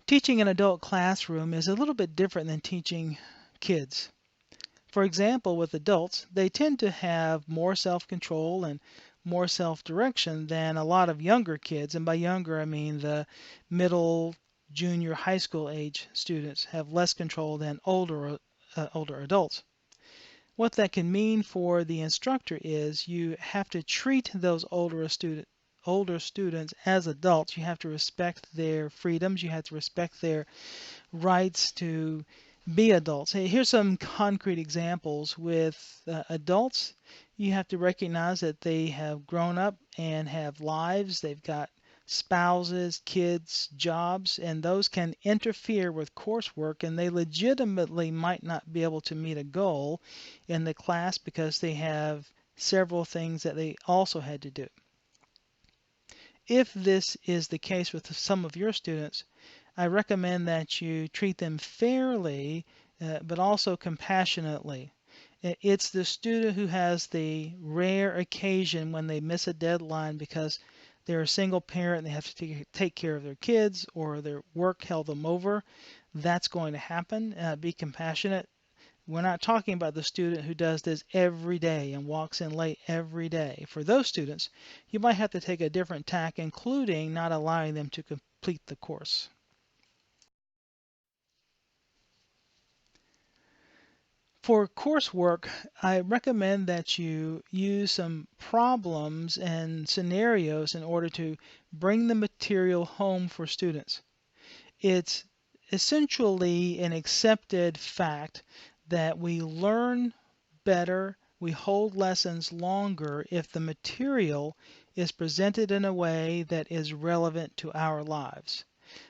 Teaching an adult classroom is a little bit different than teaching kids. For example, with adults, they tend to have more self-control and more self-direction than a lot of younger kids. And by younger, I mean the middle, junior, high school age students have less control than older adults. What that can mean for the instructor is you have to treat those older students as adults. You have to respect their freedoms. You have to respect their rights to be adults. Hey, here's some concrete examples with adults. You have to recognize that they have grown up and have lives. They've got spouses, kids, jobs, and those can interfere with coursework, and they legitimately might not be able to meet a goal in the class because they have several things that they also had to do. If this is the case with some of your students, I recommend that you treat them fairly, but also compassionately. It's the student who has the rare occasion when they miss a deadline because they're a single parent and they have to take care of their kids or their work held them over. That's going to happen. Be compassionate. We're not talking about the student who does this every day and walks in late every day. For those students, you might have to take a different tack, including not allowing them to complete the course. For coursework, I recommend that you use some problems and scenarios in order to bring the material home for students. It's essentially an accepted fact that we learn better, we hold lessons longer if the material is presented in a way that is relevant to our lives.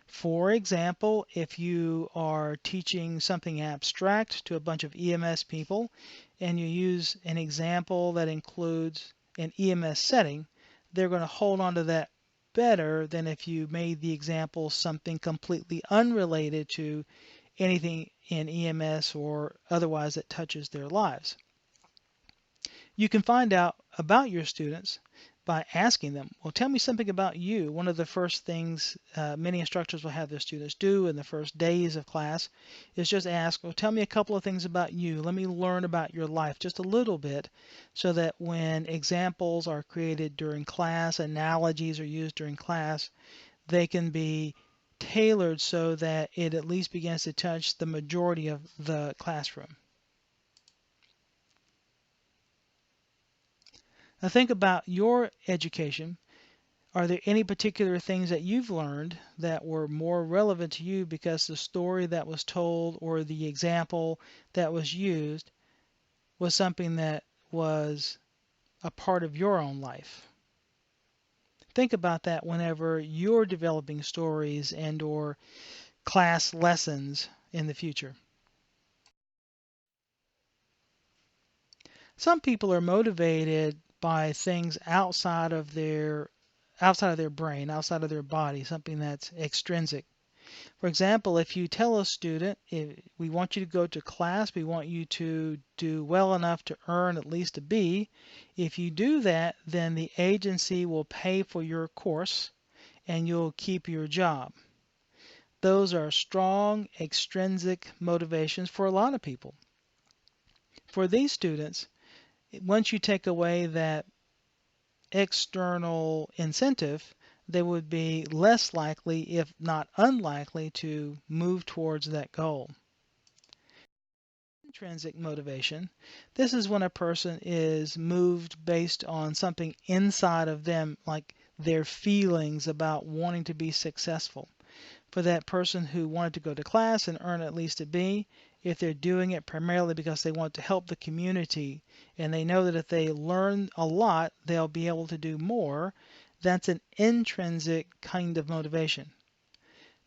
For example, if you are teaching something abstract to a bunch of EMS people and you use an example that includes an EMS setting, they're going to hold on to that better than if you made the example something completely unrelated to anything in EMS or otherwise that touches their lives. You can find out about your students by asking them, well, tell me something about you. One of the first things many instructors will have their students do in the first days of class is just ask, well, tell me a couple of things about you. Let me learn about your life just a little bit so that when examples are created during class, analogies are used during class, they can be tailored so that it at least begins to touch the majority of the classroom. Now think about your education. Are there any particular things that you've learned that were more relevant to you because the story that was told or the example that was used was something that was a part of your own life? Think about that whenever you're developing stories and or class lessons in the future. Some people are motivated by things outside of their brain, outside of their body, something that's extrinsic. For example, if you tell a student, we want you to go to class, we want you to do well enough to earn at least a B. If you do that, then the agency will pay for your course and you'll keep your job. Those are strong extrinsic motivations for a lot of people. For these students, once you take away that external incentive, they would be less likely, if not unlikely, to move towards that goal. Intrinsic motivation. This is when a person is moved based on something inside of them, like their feelings about wanting to be successful. For that person who wanted to go to class and earn at least a B, if they're doing it primarily because they want to help the community and they know that if they learn a lot, they'll be able to do more, that's an intrinsic kind of motivation.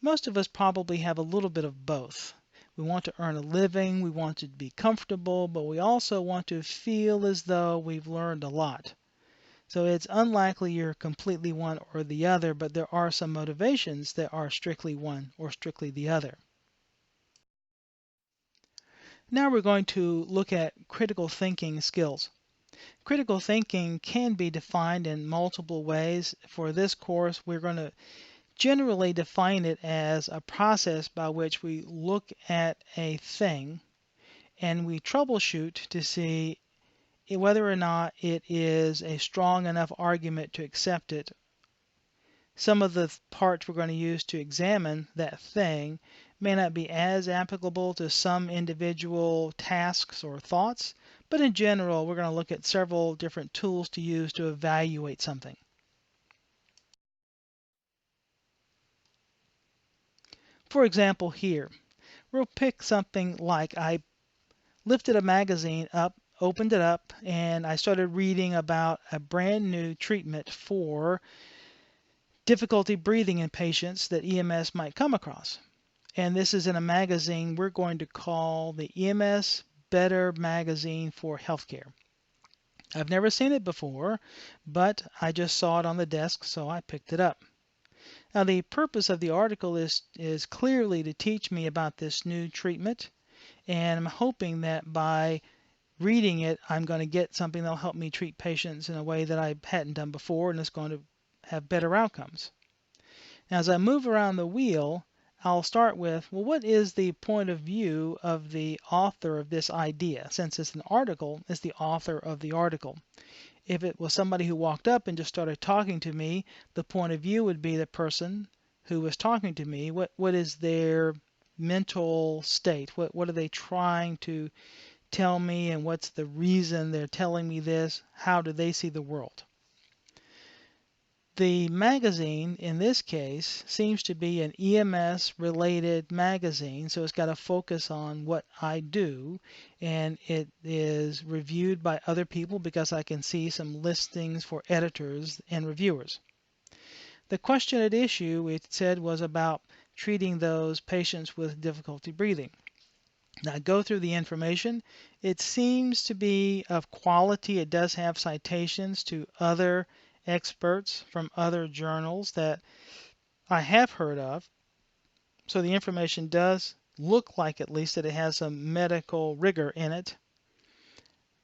Most of us probably have a little bit of both. We want to earn a living, we want to be comfortable, but we also want to feel as though we've learned a lot. So it's unlikely you're completely one or the other, but there are some motivations that are strictly one or strictly the other. Now we're going to look at critical thinking skills. Critical thinking can be defined in multiple ways. For this course, we're going to generally define it as a process by which we look at a thing and we troubleshoot to see whether or not it is a strong enough argument to accept it. Some of the parts we're going to use to examine that thing may not be as applicable to some individual tasks or thoughts, but in general, we're going to look at several different tools to use to evaluate something. For example, here, we'll pick something like I lifted a magazine up, opened it up, and I started reading about a brand new treatment for difficulty breathing in patients that EMS might come across. And this is in a magazine we're going to call the EMS Better Magazine for Healthcare. I've never seen it before, but I just saw it on the desk, so I picked it up. Now, the purpose of the article is clearly to teach me about this new treatment, and I'm hoping that by reading it, I'm going to get something that will help me treat patients in a way that I hadn't done before, and it's going to have better outcomes. Now, as I move around the wheel, I'll start with, well, what is the point of view of the author of this idea? Since it's an article, it's the author of the article. If it was somebody who walked up and just started talking to me, the point of view would be the person who was talking to me. What is their mental state? What are they trying to tell me, and what's the reason they're telling me this? How do they see the world? The magazine in this case seems to be an EMS related magazine, so it's got a focus on what I do, and it is reviewed by other people because I can see some listings for editors and reviewers. The question at issue, it said, was about treating those patients with difficulty breathing. Now, I go through the information. It seems to be of quality. It does have citations to other experts from other journals that I have heard of. So the information does look like, at least, that it has some medical rigor in it.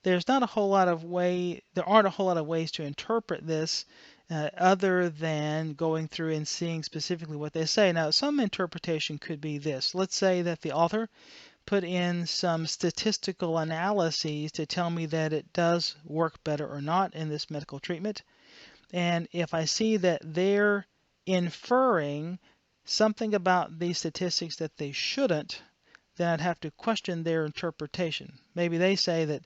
There aren't a whole lot of ways to interpret this other than going through and seeing specifically what they say. Now, some interpretation could be this. Let's say that the author put in some statistical analyses to tell me that it does work better or not in this medical treatment. And if I see that they're inferring something about these statistics that they shouldn't, then I'd have to question their interpretation. Maybe they say that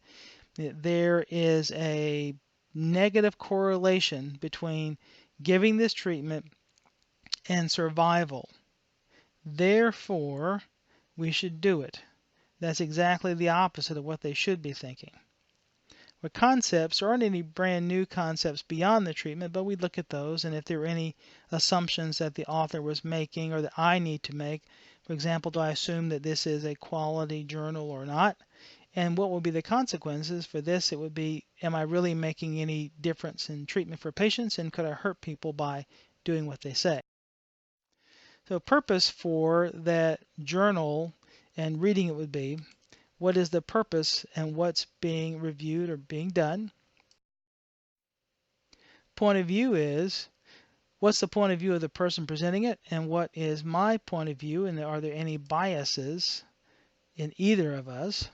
there is a negative correlation between giving this treatment and survival. Therefore, we should do it. That's exactly the opposite of what they should be thinking. With concepts, there aren't any brand new concepts beyond the treatment, but we look at those, and if there are any assumptions that the author was making or that I need to make. For example, do I assume that this is a quality journal or not? And what will be the consequences for this? It would be, am I really making any difference in treatment for patients, and could I hurt people by doing what they say? So purpose for that journal and reading it would be, what is the purpose and what's being reviewed or being done? Point of view is, what's the point of view of the person presenting it, and what is my point of view, and are there any biases in either of us?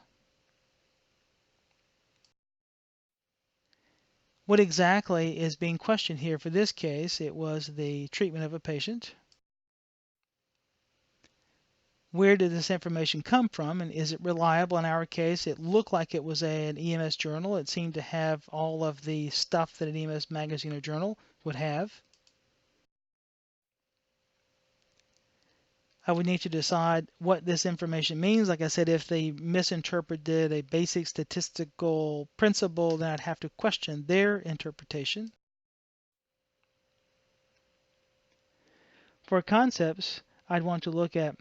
What exactly is being questioned here? For this case, it was the treatment of a patient. Where did this information come from, and is it reliable? In our case, it looked like it was an EMS journal. It seemed to have all of the stuff that an EMS magazine or journal would have. I would need to decide what this information means. Like I said, if they misinterpreted a basic statistical principle, then I'd have to question their interpretation. For concepts, I'd want to look at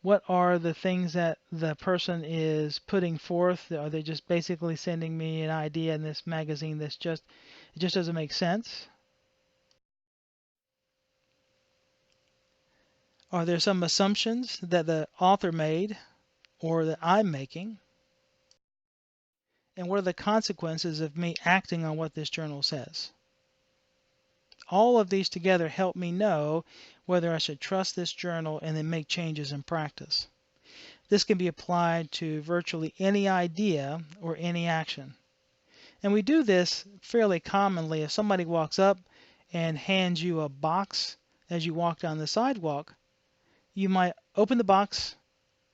what are the things that the person is putting forth. Are they just basically sending me an idea in this magazine that's it just doesn't make sense? Are there some assumptions that the author made or that I'm making? And what are the consequences of me acting on what this journal says? All of these together help me know whether I should trust this journal and then make changes in practice. This can be applied to virtually any idea or any action. And we do this fairly commonly. If somebody walks up and hands you a box as you walk down the sidewalk, you might open the box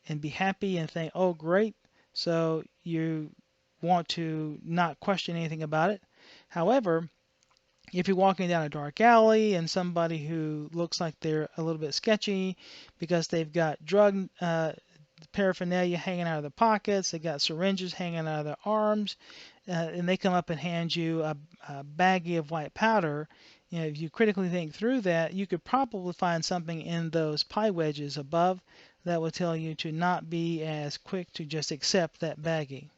and be happy and think, oh, great. So you want to not question anything about it. However, if you're walking down a dark alley and somebody who looks like they're a little bit sketchy because they've got drug paraphernalia hanging out of their pockets, they got syringes hanging out of their arms, and they come up and hand you a baggie of white powder, if you critically think through that, you could probably find something in those pie wedges above that will tell you to not be as quick to just accept that baggie.